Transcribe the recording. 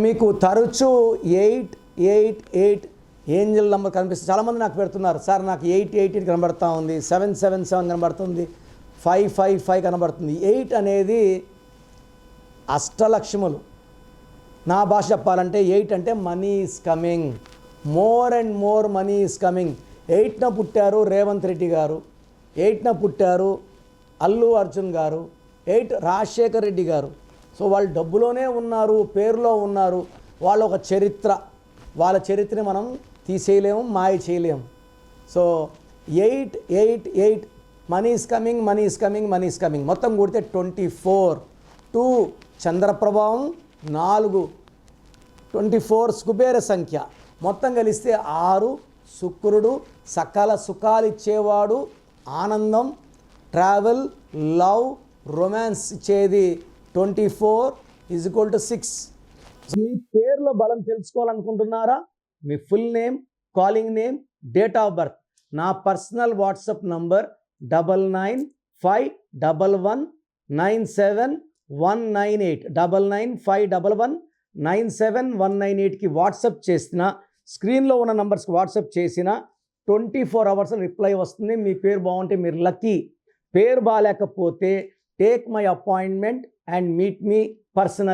మీకు తరచూ 888 Angel number కనిపిస్తుంది. చాలామంది నాకు పెడుతున్నారు, సార్ నాకు 888 కనబడుతూ ఉంది, 777 కనబడుతుంది, 555 కనబడుతుంది. 8 అనేది అష్టలక్ష్ములు. నా భాష చెప్పాలంటే 8 అంటే money is coming, more and more money is coming. 8న పుట్టారు రేవంత్ రెడ్డి గారు, 8న పుట్టారు అల్లు అర్జున్ గారు, 8 రాజశేఖర్ రెడ్డి గారు. సో వాళ్ళు డబ్బులోనే ఉన్నారు, పేరులో ఉన్నారు. వాళ్ళ ఒక చరిత్ర, వాళ్ళ చరిత్రని మనం తీసేయలేము, మాయ చేయలేము. So 888 money is coming, money is coming, money is coming. మొత్తం కూడితే 24. 2 చంద్రప్రభావం, 4 24 కుబేర సంఖ్య. మొత్తం కలిస్తే 6 శుక్రుడు, సకల సుఖాలు ఇచ్చేవాడు, ఆనందం, ట్రావెల్, లవ్, రొమాన్స్ ఇచ్చేది 24 = 6. మీ పేర్లో బలం తెలుసుకోవాలనుకుంటున్నారా? మీ full name, calling name, date of birth. నా పర్సనల్ వాట్సాప్ నంబర్ 9951197198 9951197198కి వాట్సాప్ చేసిన, స్క్రీన్లో ఉన్న నంబర్స్కి వాట్సాప్ చేసిన 24 అవర్స్ రిప్లై వస్తుంది. మీ పేరు బాగుంటే మీరు లక్కీ. పేరు బాగాలేకపోతే take my appointment and meet me personal.